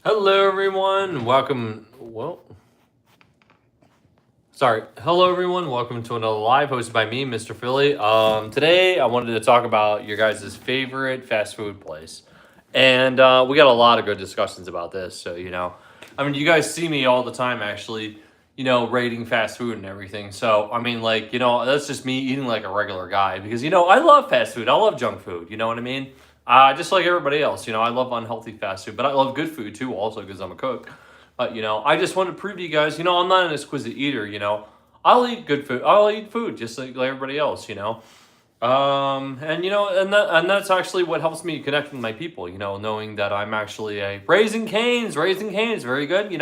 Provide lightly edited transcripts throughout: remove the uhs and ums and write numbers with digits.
Hello, everyone. Welcome. Hello, everyone. Welcome to another live hosted by me, Mr. Philly. Today I wanted to talk about your guys' favorite fast food place, and we got a lot of good discussions about this. So I mean, you guys see me all the time, actually. Rating fast food and everything. So I mean, like, that's just me eating like a regular guy because I love fast food. I love junk food. You know what I mean? Just like everybody else. I love unhealthy fast food, but I love good food too, also because I'm a cook. But I just want to prove to you guys, I'm not an exquisite eater. I'll eat good food. I'll eat food just like everybody else. And that's actually what helps me connect with my people. Knowing that I'm actually a Raising Canes, very good.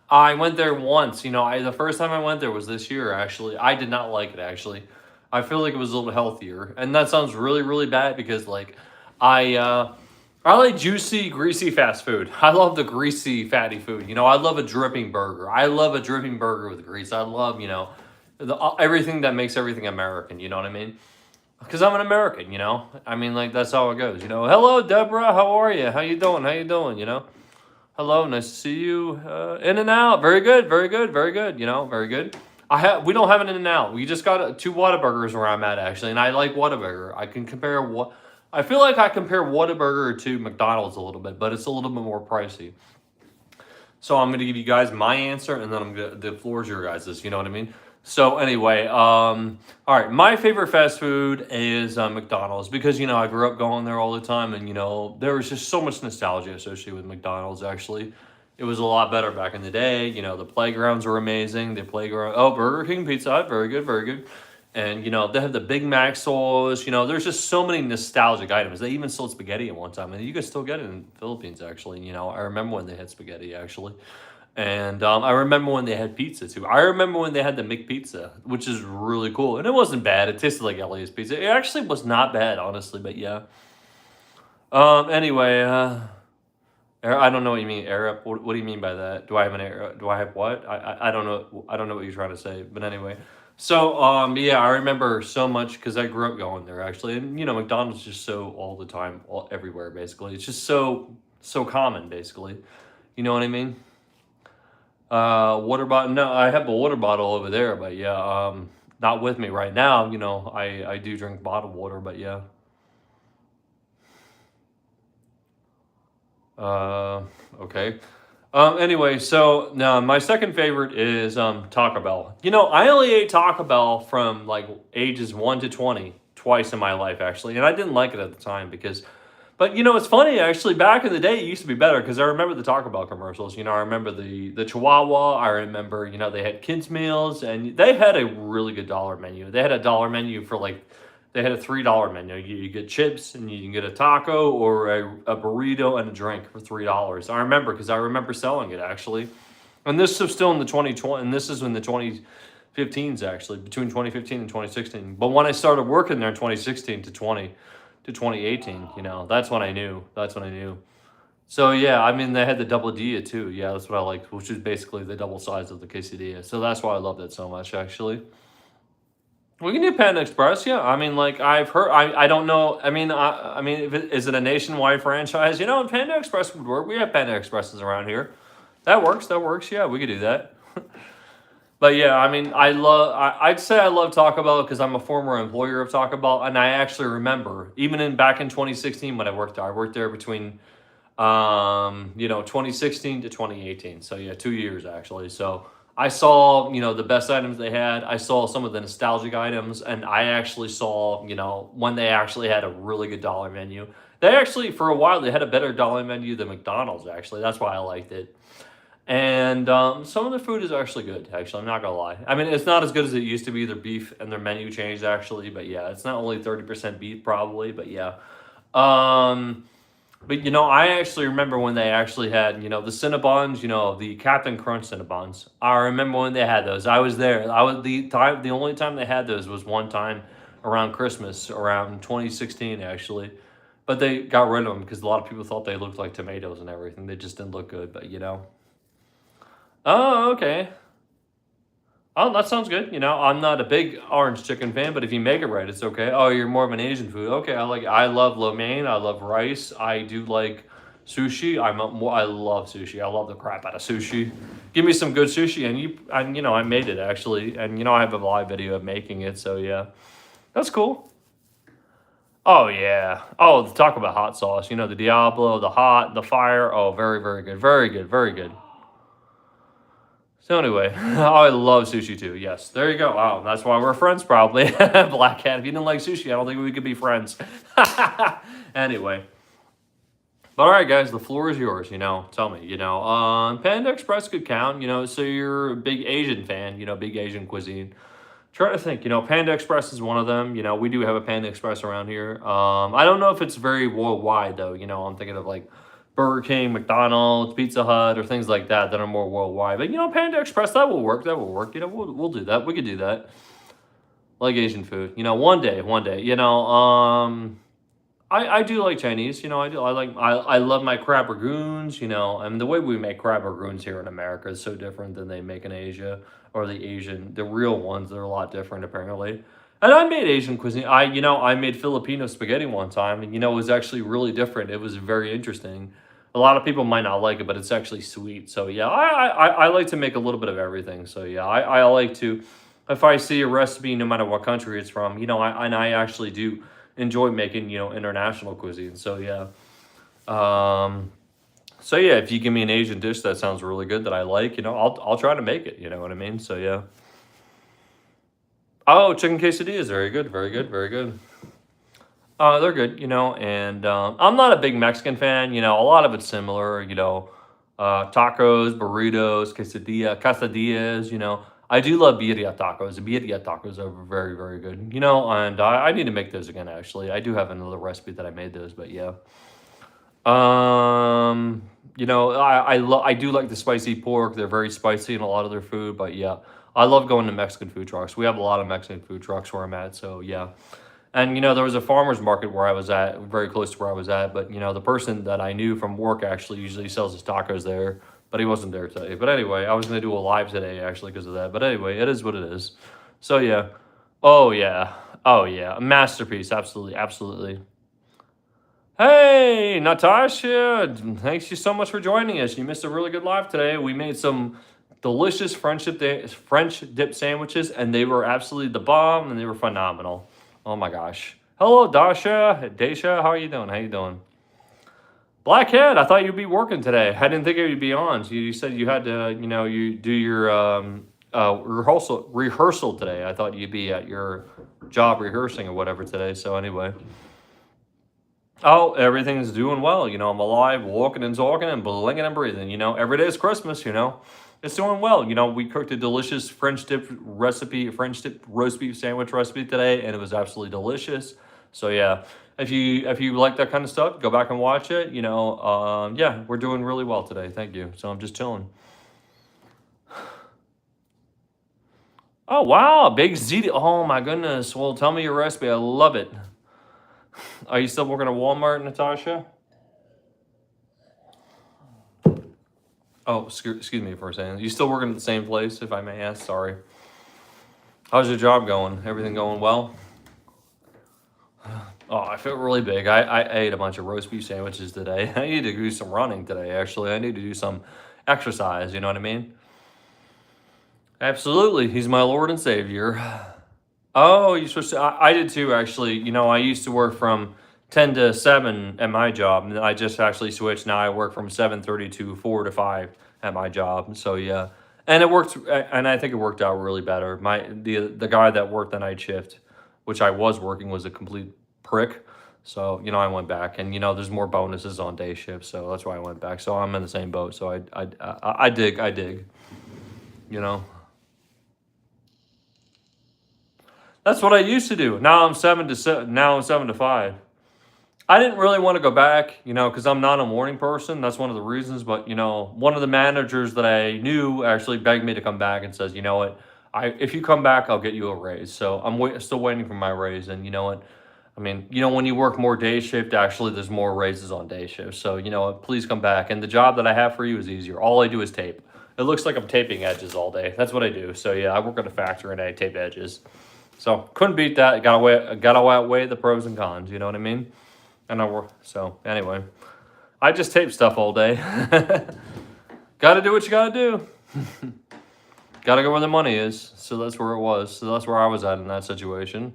I went there once. The first time I went there was this year. Actually, I did not like it. Actually, I feel like it was a little healthier, and that sounds really, really bad because like I I like juicy, greasy fast food. I love the greasy, fatty food. I love a dripping burger. I love a dripping burger with grease. I love everything that makes everything American. You know what I mean? Because I'm an American. I mean, like, that's how it goes. Hello, Deborah. How are you? How you doing? How you doing? Hello, nice to see you. In and out, very good, very good, very good. Very good. We don't have an In and Out. We just got two Whataburgers where I'm at, actually, and I like Whataburger. I feel like I compare Whataburger to McDonald's a little bit, but it's a little bit more pricey. So I'm gonna give you guys my answer, and then the floor is your guys's. You know what I mean? So anyway, all right. My favorite fast food is McDonald's because I grew up going there all the time, and there was just so much nostalgia associated with McDonald's. Actually, it was a lot better back in the day. The playgrounds were amazing. The playground, oh, Burger King Pizza Hut, very good, very good. And they have the Big Mac sauce. There's just so many nostalgic items. They even sold spaghetti at one time, and you can still get it in the Philippines. Actually, I remember when they had spaghetti actually, and I remember when they had pizza too. I remember when they had the McPizza, which is really cool, and it wasn't bad. It tasted like Elliott's pizza. It actually was not bad, honestly. But yeah. Anyway, I don't know what you mean, Arab. What do you mean by that? Do I have an Arab? Do I have what? I don't know. I don't know what you're trying to say. But anyway, so yeah, I remember so much because I grew up going there actually, and McDonald's is just so all the time, everywhere basically. It's just so common basically. You know what I mean? Water bottle. No, I have a water bottle over there, but yeah, not with me right now. I do drink bottled water, but yeah. Uh, okay. Anyway, so now my second favorite is Taco Bell. I only ate Taco Bell from like ages 1 to 20 twice in my life actually, and I didn't like it at the time because. But it's funny actually. Back in the day, it used to be better because I remember the Taco Bell commercials. I remember the Chihuahua. I remember they had kids meals and they had a really good dollar menu. They had a dollar menu for like they had a $3 menu. You get chips and you can get a taco or a burrito and a drink for $3. I remember because I remember selling it actually. And this is still in the 2020, and this is in the 2015s actually, between 2015 and 2016. But when I started working there in 2016 to 2018, that's when I knew. That's when I knew. So yeah, I mean they had the double dia too. Yeah, that's what I liked, which is basically the double size of the quesadilla. So that's why I loved it so much actually. We can do Panda Express, yeah. I mean, like I've heard, I don't know. I mean, is it a nationwide franchise? Panda Express would work. We have Panda Expresses around here. That works. That works. Yeah, we could do that. But yeah, I mean, I'd say I love Taco Bell because I'm a former employer of Taco Bell, and I actually remember even back in 2016 when I worked there between 2016 to 2018. So yeah, 2 years actually. So I saw, the best items they had. I saw some of the nostalgic items, and I actually saw, when they actually had a really good dollar menu. They actually, for a while, they had a better dollar menu than McDonald's. Actually, that's why I liked it. And some of the food is actually good. Actually, I'm not gonna lie. I mean, it's not as good as it used to be. Their beef and their menu changed actually, but yeah, it's not only 30% beef probably, but yeah. Um, but I actually remember when they actually had the Cinnabons, the Captain Crunch Cinnabons. I remember when they had those. I was there. I was the time. The only time they had those was one time around Christmas, around 2016 actually. But they got rid of them because a lot of people thought they looked like tomatoes and everything. They just didn't look good. But. Oh, okay. Oh, that sounds good. I'm not a big orange chicken fan, but if you make it right, it's okay. Oh, you're more of an Asian food. Okay, I love lo mein. I love rice. I do like Sushi, I love sushi. I love the crap out of sushi. Give me some good sushi, and I made it actually, and I have a live video of making it. So yeah, that's cool. Oh yeah. Oh, talk about hot sauce. The Diablo, the hot, the fire. Oh, very very good, very good, very good. So anyway, I love sushi too. Yes, there you go. Wow, that's why we're friends probably. Black Cat. If you didn't like sushi, I don't think we could be friends. Anyway. But all right, guys, the floor is yours. Tell me. Panda Express could count. So you're a big Asian fan. Big Asian cuisine. Try to think. Panda Express is one of them. We do have a Panda Express around here. I don't know if it's very worldwide though. I'm thinking of like Burger King, McDonald's, Pizza Hut, or things like that are more worldwide. But Panda Express, that will work. That will work. We'll do that. We could do that. Like Asian food. One day. I do like Chinese, I love my crab ragoons, the way we make crab ragoons here in America is so different than they make in Asia, or the real ones, they're a lot different apparently. And I made Asian cuisine. I made Filipino spaghetti one time, and it was actually really different. It was very interesting. A lot of people might not like it, but it's actually sweet. So yeah, I like to make a little bit of everything. So yeah, I like to, if I see a recipe, no matter what country it's from, I actually do enjoy making international cuisine. So yeah, if you give me an Asian dish that sounds really good that I like, I'll try to make it. You know what I mean? So yeah. Oh, chicken quesadillas, very good, very good, very good. They're good, and I'm not a big Mexican fan. A lot of it's similar. Tacos, burritos, quesadillas. I do love birria tacos. Birria tacos are very, very good. And I need to make those again. Actually, I do have another recipe that I made those, but yeah. I do like the spicy pork. They're very spicy in a lot of their food, but yeah, I love going to Mexican food trucks. We have a lot of Mexican food trucks where I'm at, so yeah. And there was a farmer's market where I was at, very close to where I was at. But the person that I knew from work actually usually sells his tacos there, but he wasn't there today. But anyway, I was gonna do a live today actually because of that. But anyway, it is what it is. So yeah. Oh yeah. Oh yeah. A masterpiece. Absolutely. Absolutely. Hey, Natasha, thanks you so much for joining us. You missed a really good live today. We made some delicious French dip sandwiches, and they were absolutely the bomb, and they were phenomenal. Oh my gosh. Hello, Daisha, how are you doing? How you doing? Blackhead, I thought you'd be working today. I didn't think you'd be on. So you said you had to, you do your rehearsal today. I thought you'd be at your job rehearsing or whatever today. So anyway. Oh, everything's doing well. I'm alive, walking and talking and blinking and breathing. Every day is Christmas, It's doing well. We cooked a delicious French dip roast beef sandwich recipe today, and it was absolutely delicious. So yeah, if you like that kind of stuff, go back and watch it. Yeah, we're doing really well today. Thank you. So I'm just chilling. Oh wow, big ziti. Oh my goodness. Well, tell me your recipe. I love it. Are you still working at Walmart, Natasha? Oh, excuse me for a second. You still working at the same place, if I may ask? Sorry. How's your job going? Everything going well? Oh, I feel really big. I ate a bunch of roast beef sandwiches today. I need to do some running today, actually. I need to do some exercise, you know what I mean? Absolutely. He's my Lord and Savior. Oh, you switched I did too, actually. I used to work from 10 to 7 at my job, and I just actually switched. Now I work from 7:30 to 4 to 5 at my job. So yeah. And it worked, and I think it worked out really better. The guy that worked the night shift, which I was working, was a complete prick. So, I went back, and there's more bonuses on day shift, so that's why I went back. So I'm in the same boat. So I dig. That's what I used to do. Now I'm 7 to 5. I didn't really want to go back, because I'm not a morning person. That's one of the reasons. But one of the managers that I knew actually begged me to come back and says, you know what, if you come back, I'll get you a raise. So I'm still waiting for my raise. And you know what, I mean, when you work more day shift, actually, there's more raises on day shift. So you know what, please come back. And the job that I have for you is easier. All I do is tape. It looks like I'm taping edges all day. That's what I do. So yeah, I work at a factory and I tape edges. So couldn't beat that. Gotta outweigh the pros and cons. You know what I mean? And so anyway, I just tape stuff all day. Gotta do what you gotta do. Gotta go where the money is. So that's where it was. So that's where I was at in that situation.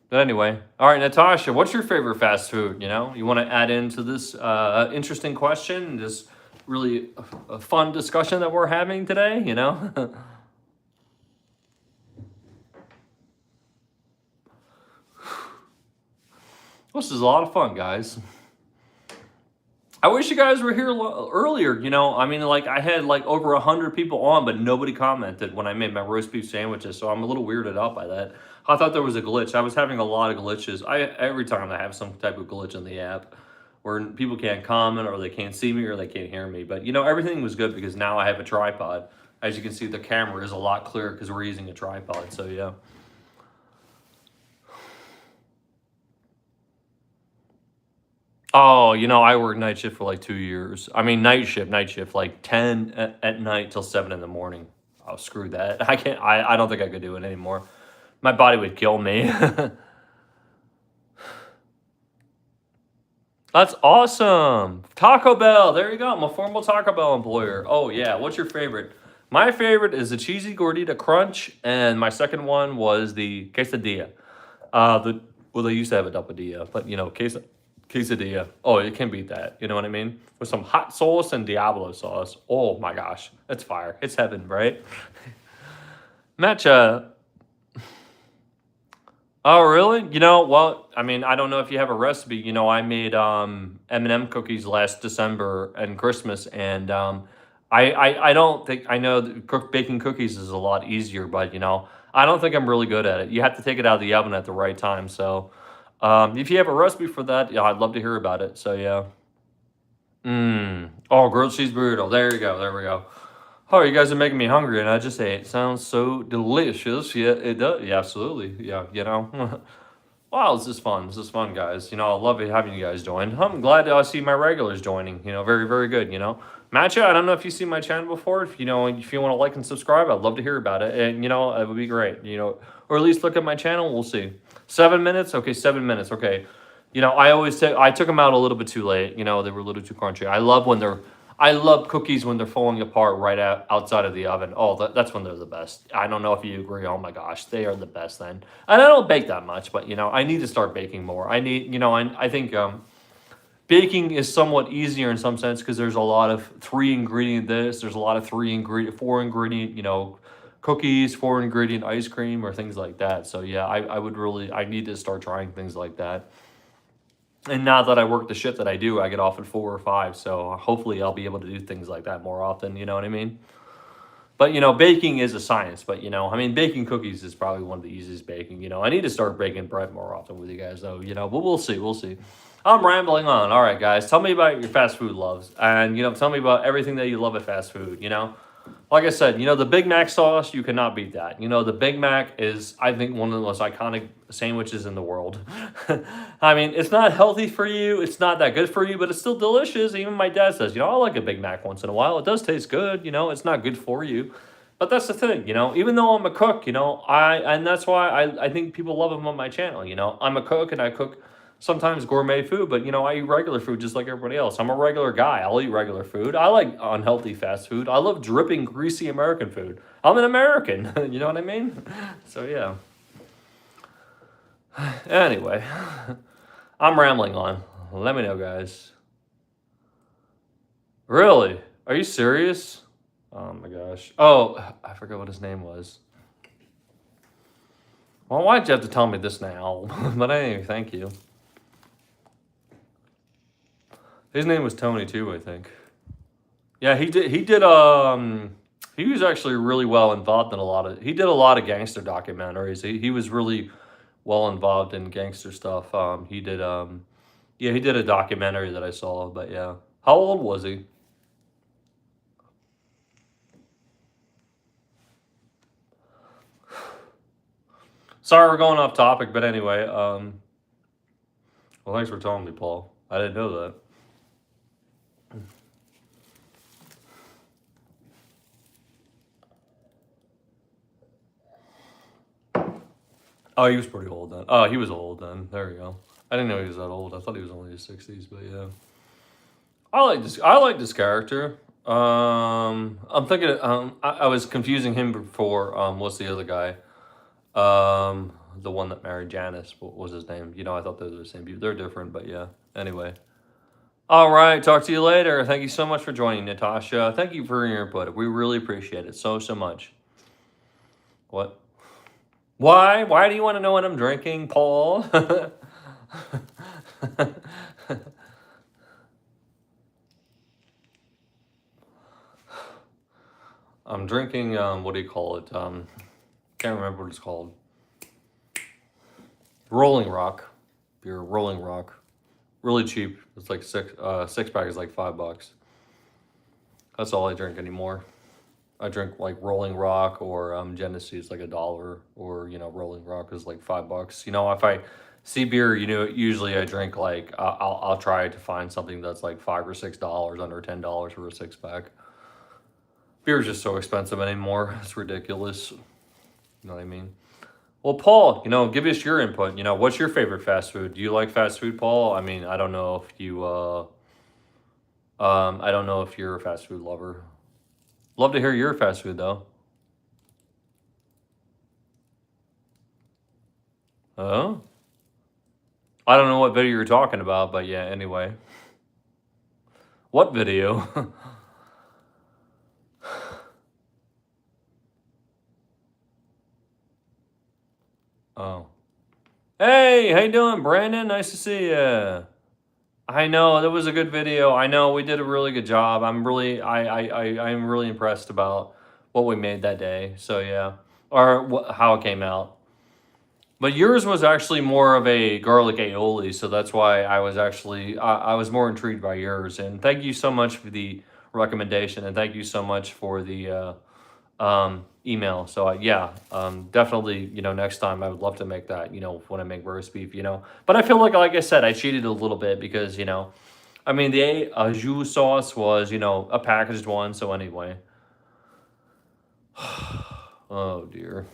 But anyway, all right, Natasha, what's your favorite fast food? You want to add into this interesting question, this really a fun discussion that we're having today, This is a lot of fun, guys. I wish you guys were here earlier. I mean, like I had like over 100 people on, but nobody commented when I made my roast beef sandwiches. So I'm a little weirded out by that. I thought there was a glitch. I was having a lot of glitches. Every time I have some type of glitch in the app where people can't comment or they can't see me or they can't hear me. But everything was good because now I have a tripod. As you can see, the camera is a lot clearer because we're using a tripod. So yeah. Oh, I worked night shift for like 2 years. I mean, night shift, like 10 at night till 7 in the morning. Oh, screw that. I can't, I don't think I could do it anymore. My body would kill me. That's awesome. Taco Bell. There you go. I'm a formal Taco Bell employer. Oh, yeah. What's your favorite? My favorite is the cheesy gordita crunch, and my second one was the quesadilla. Well, they used to have a double-dilla, but quesadilla. Oh, it can beat that. You know what I mean? With some hot sauce and Diablo sauce. Oh my gosh, it's fire. It's heaven, right? Matcha. Oh, really? Well, I mean, I don't know if you have a recipe. I made M&M cookies last December and Christmas, and I don't think I know that baking cookies is a lot easier, but I don't think I'm really good at it. You have to take it out of the oven at the right time. So, if you have a recipe for that, yeah, I'd love to hear about it. So yeah. Oh, grilled cheese burrito. There you go. There we go. Oh, you guys are making me hungry, and I just ate. It sounds so delicious. Yeah, it does. Yeah, absolutely. Yeah, Wow, this is fun. This is fun, guys. I love having you guys join. I'm glad I see my regulars joining. Very, very good. Matcha, I don't know if you see my channel before. If if you want to like and subscribe, I'd love to hear about it. And it would be great. Or at least look at my channel. We'll see. 7 minutes. Okay, 7 minutes. Okay. I took them out a little bit too late. They were a little too crunchy. I love cookies when they're falling apart right outside of the oven. Oh, that's when they're the best. I don't know if you agree. Oh my gosh, they are the best then. And I don't bake that much, but I need to start baking more. I think baking is somewhat easier in some sense because there's a lot of 3 ingredient this. There's a lot of 4 ingredient, cookies, 4 ingredient ice cream or things like that. So yeah, I need to start trying things like that. And now that I work the shift that I do, I get off at 4 or 5. So hopefully I'll be able to do things like that more often. You know what I mean? But baking is a science. But I mean, baking cookies is probably one of the easiest baking. I need to start baking bread more often with you guys, though. But we'll see. We'll see. I'm rambling on. All right, guys. Tell me about your fast food loves, and tell me about everything that you love at fast food. Like I said, the Big Mac sauce, you cannot beat that. The Big Mac is, I think, one of the most iconic sandwiches in the world. I mean, it's not healthy for you. It's not that good for you, but it's still delicious. Even my dad says, I like a Big Mac once in a while. It does taste good. It's not good for you. But that's the thing, even though I'm a cook, and that's why I think people love them on my channel. I'm a cook and I cook sometimes gourmet food, but I eat regular food just like everybody else. I'm a regular guy. I'll eat regular food. I like unhealthy fast food. I love dripping, greasy American food. I'm an American. You know what I mean? So yeah. Anyway, I'm rambling on. Let me know, guys. Really? Are you serious? Oh my gosh. Oh, I forgot what his name was. Well, why'd you have to tell me this now? But anyway, thank you. His name was Tony too, I think. Yeah, he did. He was actually really well involved in he did a lot of gangster documentaries. He was really well involved in gangster stuff. Yeah, he did a documentary that I saw. But yeah, how old was he? Sorry, we're going off topic, but anyway. Well, thanks for telling me, Paul. I didn't know that. Oh, he was pretty old then. Oh, he was old then. There you go. I didn't know he was that old. I thought he was only in his 60s, but yeah. I like this character. I'm thinking. I was confusing him before. What's the other guy? The one that married Janice. What was his name? You know, I thought they were the same people. They're different, but yeah. Anyway. All right. Talk to you later. Thank you so much for joining, Natasha. Thank you for your input. We really appreciate it so much. What? Why? Why do you want to know what I'm drinking, Paul? I'm drinking. What do you call it? Can't remember what it's called. Rolling Rock. Beer. Rolling Rock. Really cheap. It's like six pack is like $5. That's all I drink anymore. I drink like Rolling Rock or Genesee is like $1, or Rolling Rock is like $5. If I see beer, usually I drink like I'll try to find something that's like $5 or $6, under $10 for a 6 pack. Beer is just so expensive anymore. It's ridiculous. You know what I mean? Well, Paul, give us your input. What's your favorite fast food? Do you like fast food, Paul? I mean, I don't know if you I don't know if you're a fast food lover. Love to hear your fast food though. Oh? I don't know what video you're talking about, but yeah, anyway. What video? Oh. Hey, how you doing, Brandon? Nice to see you. I know that was a good video. I know we did a really good job. I'm really impressed about what we made that day. So yeah, or how it came out. But yours was actually more of a garlic aioli, so that's why I was more intrigued by yours. And thank you so much for the recommendation, and thank you so much for the email. So yeah, definitely, next time I would love to make that. When I make roast beef. But I feel like I said, I cheated a little bit because I mean the au jus sauce was a packaged one. So anyway, oh dear.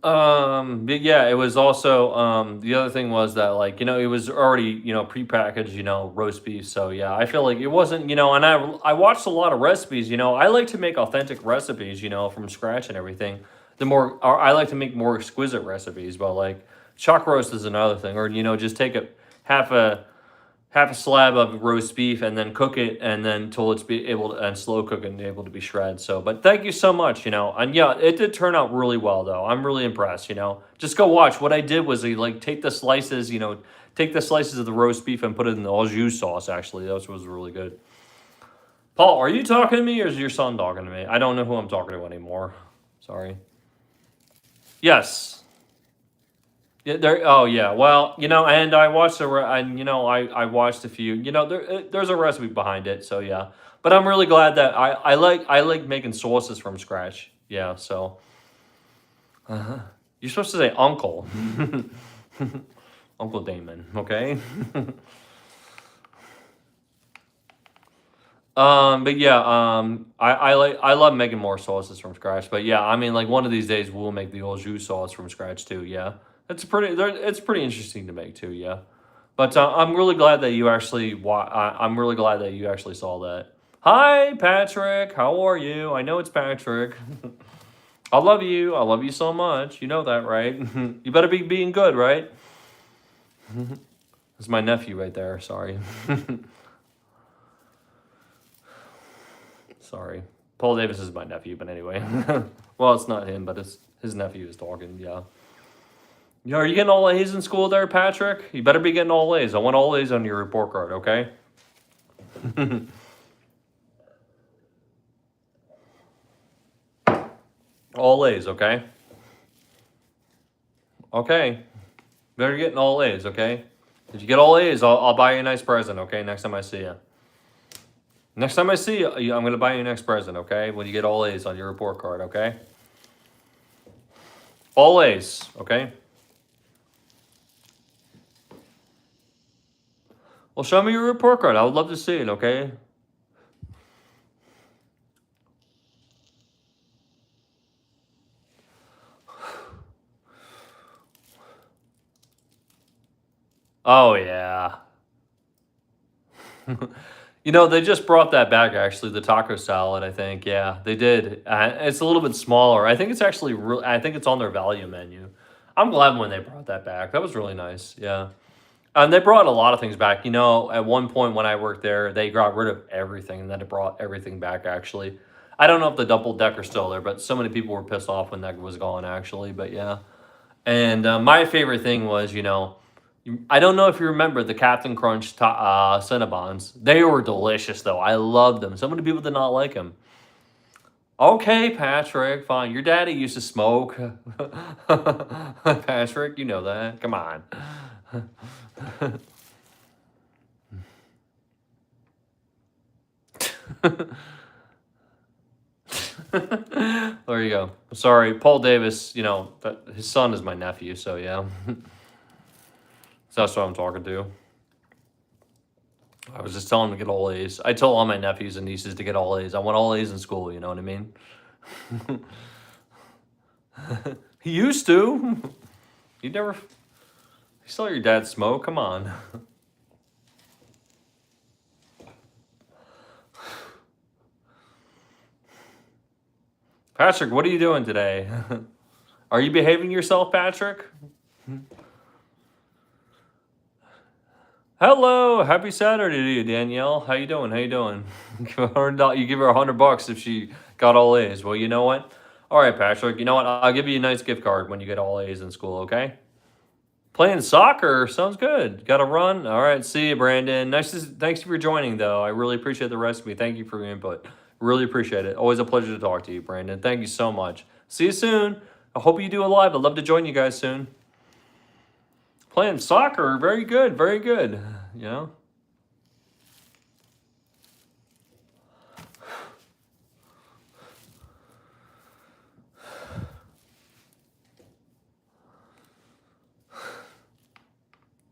But yeah, it was also the other thing was that like it was already prepackaged roast beef. So yeah, I feel like it wasn't and I watched a lot of recipes. I like to make authentic recipes from scratch and everything. Or I like to make more exquisite recipes, but like chuck roast is another thing, or just take a half a half a slab of roast beef and then cook it and then till it's be able to, and slow cook it and able to be shredded. So, but thank you so much, and yeah, it did turn out really well though. I'm really impressed, just go watch. What I did was like take the slices, take the slices of the roast beef and put it in the au jus sauce. Actually, that was really good. Paul, are you talking to me or is your son talking to me? I don't know who I'm talking to anymore. Sorry. Yes. Yeah, there. Oh yeah. Well, and I watched and I watched a few. There's a recipe behind it. So yeah. But I'm really glad that I like making sauces from scratch. Yeah. So you're supposed to say uncle, Uncle Damon. Okay. But yeah. I love making more sauces from scratch. But yeah, I mean, like one of these days we'll make the au jus sauce from scratch too. Yeah. It's pretty interesting to make too. Yeah. But I'm really glad that you actually. I'm really glad that you actually saw that. Hi, Patrick. How are you? I know it's Patrick. I love you. I love you so much. You know that, right? You better be being good, right? It's my nephew right there. Sorry. Sorry. Paul Davis is my nephew, but anyway. Well, it's not him, but it's his nephew is talking. Yeah. Yeah, are you getting all A's in school there, Patrick? You better be getting all A's. I want all A's on your report card, okay? All A's, okay? Okay. Better getting all A's, okay? If you get all A's, I'll buy you a nice present, okay? Next time I see you. Next time I see you, I'm going to buy you a next present, okay? When you get all A's on your report card, okay? All A's, okay? Well, show me your report card. I would love to see it, okay? Oh yeah. You know, they just brought that back actually, the taco salad, I think. Yeah, they did. It's a little bit smaller. I think it's actually real I think it's on their value menu. I'm glad when they brought that back. That was really nice. Yeah. And they brought a lot of things back. You know, at one point when I worked there, they got rid of everything and then it brought everything back actually. I don't know if the double decker's still there, but so many people were pissed off when that was gone actually. But yeah. And my favorite thing was, you know, I don't know if you remember the Captain Crunch Cinnabons. They were delicious, though. I loved them. So many people did not like them. Okay, Patrick, fine. Your daddy used to smoke. Patrick, you know that. Come on. There you go. Sorry, Paul Davis, you know, his son is my nephew, so yeah. So that's what I'm talking to. I was just telling him to get all A's. I tell all my nephews and nieces to get all A's. I want all A's in school, you know what I mean? He used to. You never. You saw your dad smoke? Come on. Patrick, what are you doing today? Are you behaving yourself, Patrick? Hello, happy Saturday to you, Danielle. How you doing? How you doing? You give her $100 if she got all A's. Well, you know what? All right, Patrick. You know what? I'll give you a nice gift card when you get all A's in school. Okay? Playing soccer sounds good. Got to run. All right. See you, Brandon. Thanks for joining, though. I really appreciate the recipe. Thank you for your input. Really appreciate it. Always a pleasure to talk to you, Brandon. Thank you so much. See you soon. I hope you do a live. I'd love to join you guys soon. Playing soccer, very good, very good. You know.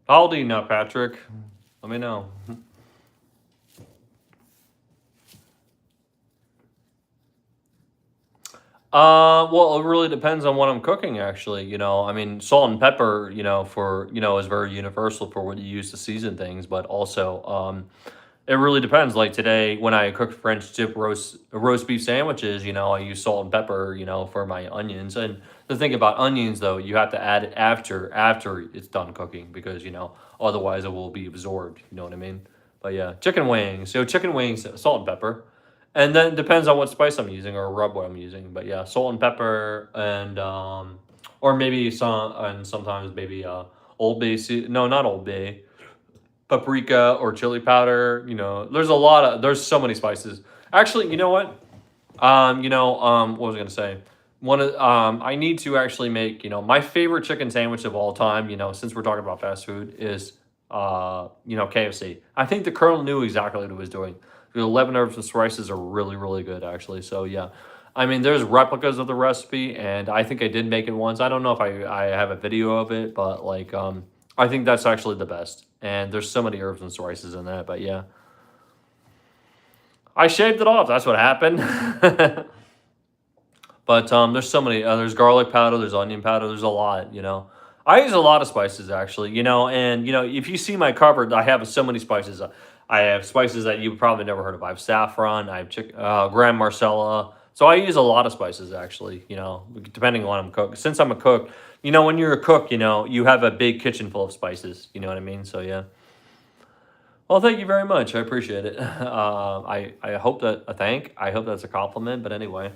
How old are you now, Patrick? Let me know. Well, it really depends on what I'm cooking, actually. You know, I mean, salt and pepper, you know, is very universal for what you use to season things, but also, it really depends. Like today, when I cook French dip roast beef sandwiches, you know, I use salt and pepper, you know, for my onions. And the thing about onions, though, you have to add it after it's done cooking because you know otherwise it will be absorbed. You know what I mean? But yeah, chicken wings. So chicken wings, salt and pepper, and then it depends on what spice I'm using or rub what I'm using. But yeah, salt and pepper, and or maybe sometimes maybe Old Bay. No, not Old Bay, paprika or chili powder. You know, there's so many spices. Actually, you know what? What was I gonna say? I need to actually make, you know, my favorite chicken sandwich of all time, you know, since we're talking about fast food, is KFC. I think the Colonel knew exactly what he was doing. The 11 herbs and spices are really, really good, actually. So yeah. I mean, there's replicas of the recipe, and I think I did make it once. I don't know if I have a video of it, but like I think that's actually the best. And there's so many herbs and spices in that, but yeah. I shaved it off. That's what happened. But there's so many. There's garlic powder. There's onion powder. There's a lot. You know, I use a lot of spices actually. You know, and you know, if you see my cupboard, I have so many spices. I have spices that you probably never heard of. I have saffron. I have Gram Marcella. So I use a lot of spices actually. You know, depending on what I'm cooking. Since I'm a cook, you know, when you're a cook, you know, you have a big kitchen full of spices. You know what I mean? So yeah. Well, thank you very much. I appreciate it. I hope that a thank. I hope that's a compliment. But anyway.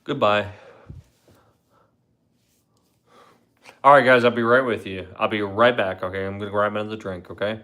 Goodbye. All right, guys, I'll be right with you. I'll be right back, okay? I'm going to grab another drink, okay?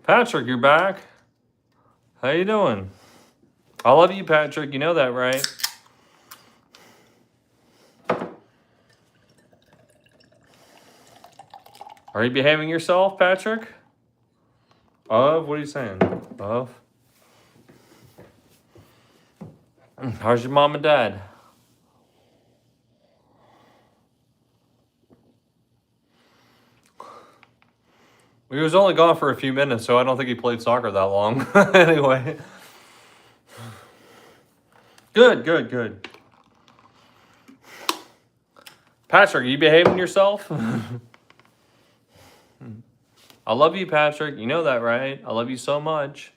Patrick, you're back. How you doing? I love you, Patrick. You know that, right? Are you behaving yourself, Patrick? What are you saying? How's your mom and dad? He was only gone for a few minutes, so I don't think he played soccer that long. Anyway. Good. Patrick, are you behaving yourself? I love you, Patrick. You know that, right? I love you so much.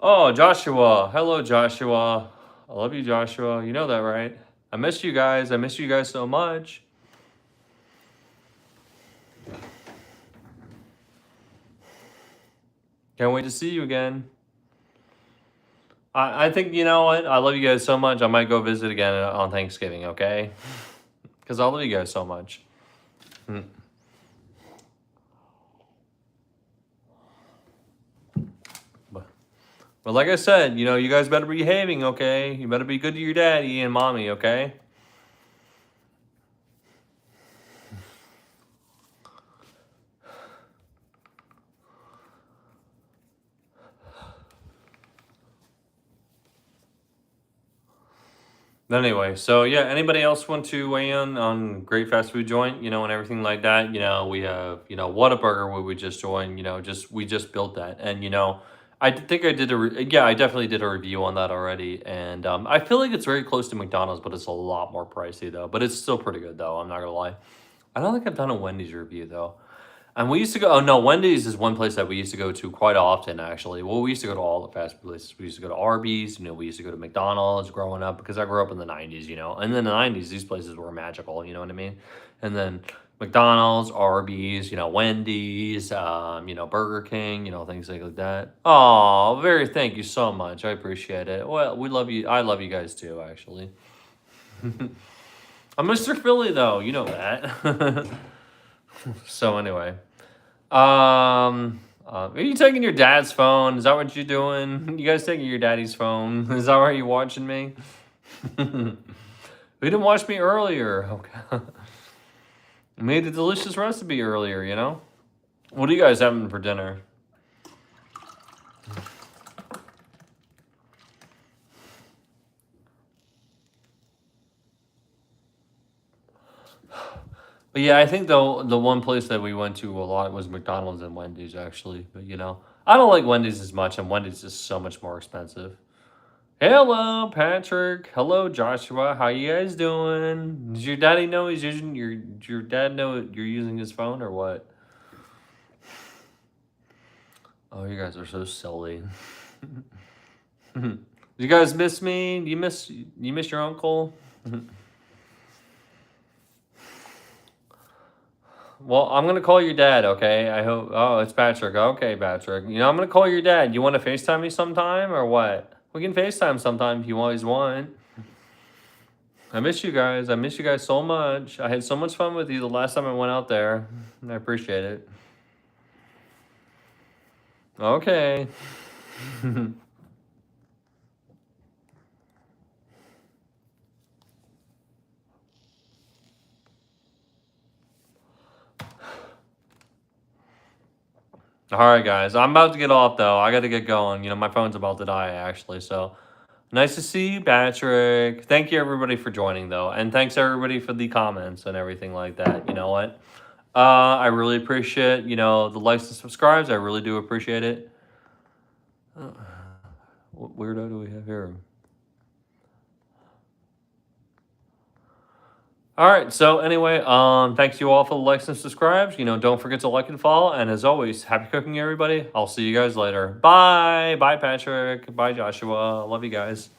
Oh, Joshua. Hello, Joshua. I love you, Joshua. You know that, right? I miss you guys. I miss you guys so much. Can't wait to see you again. I think, you know what? I love you guys so much. I might go visit again on Thanksgiving, okay? Because I love you guys so much. But like I said, you know, you guys better be behaving, okay? You better be good to your daddy and mommy, okay? Anyway, so yeah, anybody else want to weigh in on Great Fast Food Joint, you know, and everything like that? You know, we have, you know, Whataburger where we just joined, you know, we just built that. And, you know, think I did I definitely did a review on that already. And I feel like it's very close to McDonald's, but it's a lot more pricey though. But it's still pretty good though, I'm not gonna lie. I don't think I've done a Wendy's review though. And we used to go, oh no, Wendy's is one place that we used to go to quite often, actually. Well, we used to go to all the fast food places. We used to go to Arby's, you know, we used to go to McDonald's growing up because I grew up in the 90s, you know. And in the 90s, these places were magical, you know what I mean? And then McDonald's, Arby's, you know, Wendy's, you know, Burger King, you know, things like that. Oh, thank you so much. I appreciate it. Well, we love you. I love you guys too, actually. I'm Mr. Philly, though. You know that. So anyway. Are you taking your dad's phone? Is that what you're doing? You guys taking your daddy's phone? Is that why you're watching me? We didn't watch me earlier. Okay. Made a delicious recipe earlier, you know? What are you guys having for dinner? But yeah, I think the one place that we went to a lot was McDonald's and Wendy's, actually. But, you know, I don't like Wendy's as much, and Wendy's is so much more expensive. Hello, Patrick. Hello, Joshua. How you guys doing? Does your daddy know he's using your dad know you're using his phone or what? Oh, you guys are so silly. You guys miss me? You miss your uncle? Well, I'm gonna call your dad, okay? I hope. Oh, it's Patrick. Okay, Patrick. You know, I'm gonna call your dad. You want to FaceTime me sometime or what? We can FaceTime sometime if you always want. I miss you guys. I miss you guys so much. I had so much fun with you the last time I went out there. I appreciate it. Okay. All right, guys. I'm about to get off, though. I got to get going. You know, my phone's about to die, actually. So, nice to see you, Patrick. Thank you, everybody, for joining, though. And thanks, everybody, for the comments and everything like that. You know what? I really appreciate, you know, the likes and subscribes. I really do appreciate it. What weirdo do we have here? All right. So anyway, thanks you all for the likes and subscribes. You know, don't forget to like and follow. And as always, happy cooking, everybody. I'll see you guys later. Bye. Bye, Patrick. Bye, Joshua. Love you guys.